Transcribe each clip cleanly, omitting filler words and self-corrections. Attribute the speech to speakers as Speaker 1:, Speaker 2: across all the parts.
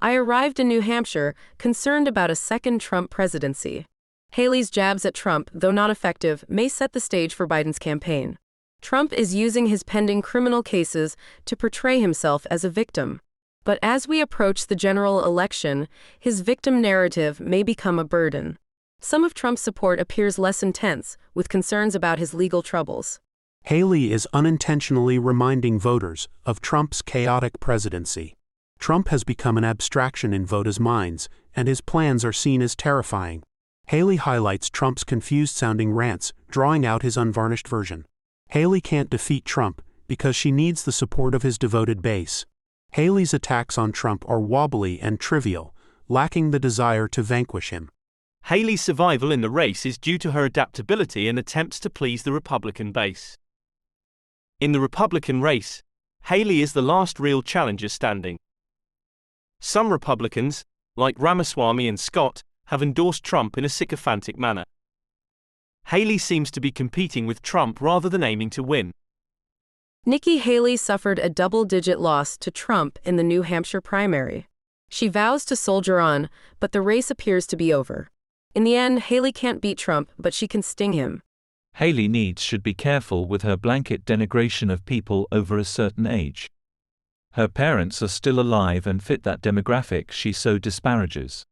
Speaker 1: I arrived in New Hampshire concerned about a second Trump presidency. Haley's jabs at Trump, though not effective, may set the stage for Biden's campaign. Trump is using his pending criminal cases to portray himself as a victim. But as we approach the general election, his victim narrative may become a burden. Some of Trump's support appears less intense, with concerns about his legal troubles.
Speaker 2: Haley is unintentionally reminding voters of Trump's chaotic presidency. Trump has become an abstraction in voters' minds, and his plans are seen as terrifying. Haley highlights Trump's confused-sounding rants, drawing out his unvarnished version. Haley can't defeat Trump because she needs the support of his devoted base. Haley's attacks on Trump are wobbly and trivial, lacking the desire to vanquish him.
Speaker 3: Haley's survival in the race is due to her adaptability and attempts to please the Republican base. In the Republican race, Haley is the last real challenger standing. Some Republicans, like Ramaswamy and Scott, have endorsed Trump in a sycophantic manner. Haley seems to be competing with Trump rather than aiming to win.
Speaker 1: Nikki Haley suffered a double-digit loss to Trump in the New Hampshire primary. She vows to soldier on, but the race appears to be over. In the end, Haley can't beat Trump, but she can sting him.
Speaker 4: Haley should be careful with her blanket denigration of people over a certain age. Her parents are still alive and fit that demographic she so disparages.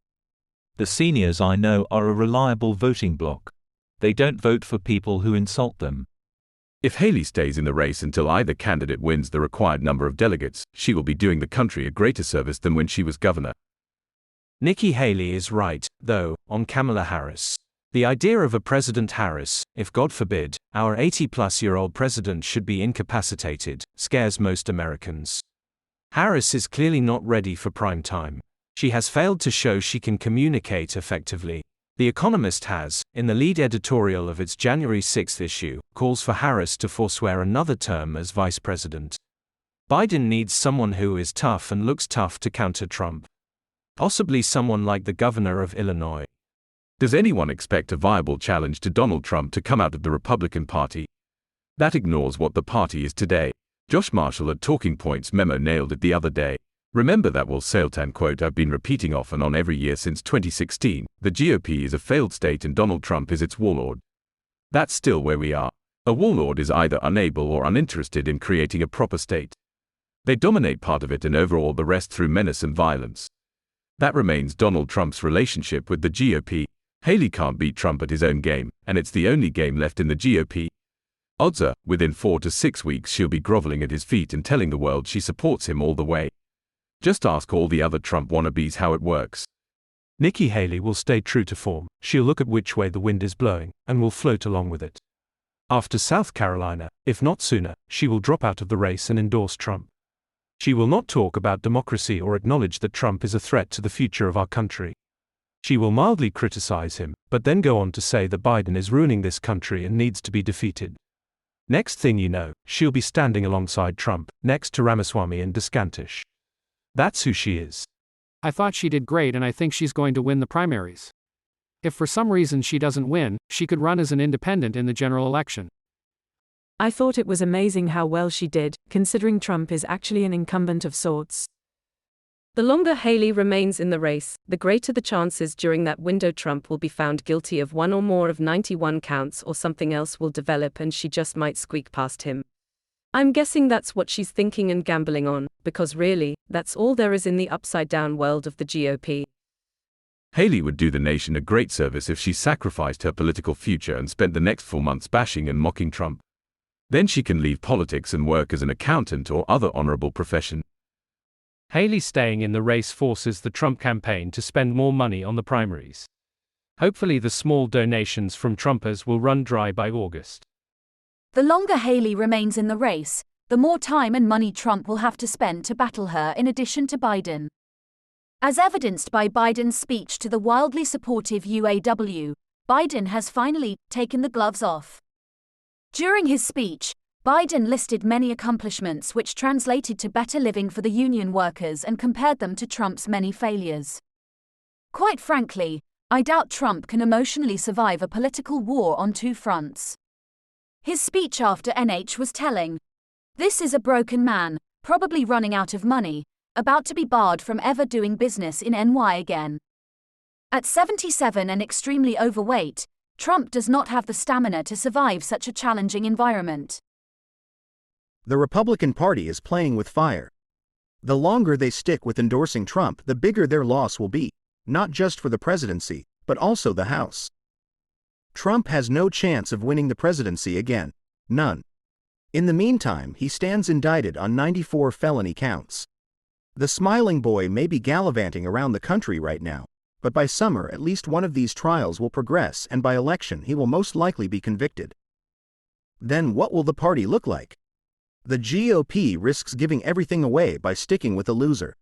Speaker 4: The seniors I know are a reliable voting bloc. They don't vote for people who insult them.
Speaker 5: If Haley stays in the race until either candidate wins the required number of delegates, she will be doing the country a greater service than when she was governor.
Speaker 6: Nikki Haley is right, though, on Kamala Harris. The idea of a President Harris, if God forbid, our 80-plus-year-old president should be incapacitated, scares most Americans. Harris is clearly not ready for prime time. She has failed to show she can communicate effectively. The Economist has, in the lead editorial of its January 6 issue, calls for Harris to forswear another term as vice president. Biden needs someone who is tough and looks tough to counter Trump. Possibly someone like the governor of Illinois.
Speaker 5: Does anyone expect a viable challenge to Donald Trump to come out of the Republican Party? That ignores what the party is today. Josh Marshall at Talking Points Memo nailed it the other day. Remember that Will Sailtan quote I've been repeating off and on every year since 2016, the GOP is a failed state and Donald Trump is its warlord. That's still where we are. A warlord is either unable or uninterested in creating a proper state. They dominate part of it and overawe the rest through menace and violence. That remains Donald Trump's relationship with the GOP. Haley can't beat Trump at his own game, and it's the only game left in the GOP. Odds are, within 4 to 6 weeks she'll be groveling at his feet and telling the world she supports him all the way. Just ask all the other Trump wannabes how it works.
Speaker 6: Nikki Haley will stay true to form. She'll look at which way the wind is blowing, and will float along with it. After South Carolina, if not sooner, she will drop out of the race and endorse Trump. She will not talk about democracy or acknowledge that Trump is a threat to the future of our country. She will mildly criticize him, but then go on to say that Biden is ruining this country and needs to be defeated. Next thing you know, she'll be standing alongside Trump, next to Ramaswamy and DeSantis. That's who she is.
Speaker 7: I thought she did great and I think she's going to win the primaries. If for some reason she doesn't win, she could run as an independent in the general election.
Speaker 8: I thought it was amazing how well she did, considering Trump is actually an incumbent of sorts.
Speaker 1: The longer Haley remains in the race, the greater the chances during that window Trump will be found guilty of one or more of 91 counts or something else will develop and she just might squeak past him. I'm guessing that's what she's thinking and gambling on, because really, that's all there is in the upside-down world of the GOP.
Speaker 5: Haley would do the nation a great service if she sacrificed her political future and spent the next 4 months bashing and mocking Trump. Then she can leave politics and work as an accountant or other honorable profession.
Speaker 7: Haley staying in the race forces the Trump campaign to spend more money on the primaries. Hopefully the small donations from Trumpers will run dry by August.
Speaker 9: The longer Haley remains in the race, the more time and money Trump will have to spend to battle her in addition to Biden. As evidenced by Biden's speech to the wildly supportive UAW, Biden has finally taken the gloves off. During his speech, Biden listed many accomplishments which translated to better living for the union workers and compared them to Trump's many failures. Quite frankly, I doubt Trump can emotionally survive a political war on two fronts. His speech after NH was telling. This is a broken man, probably running out of money, about to be barred from ever doing business in NY again. At 77 and extremely overweight, Trump does not have the stamina to survive such a challenging environment.
Speaker 10: The Republican Party is playing with fire. The longer they stick with endorsing Trump, the bigger their loss will be, not just for the presidency, but also the House. Trump has no chance of winning the presidency again. None. In the meantime, he stands indicted on 94 felony counts. The smiling boy may be gallivanting around the country right now, but by summer at least one of these trials will progress, and by election he will most likely be convicted. Then what will the party look like? The GOP risks giving everything away by sticking with a loser.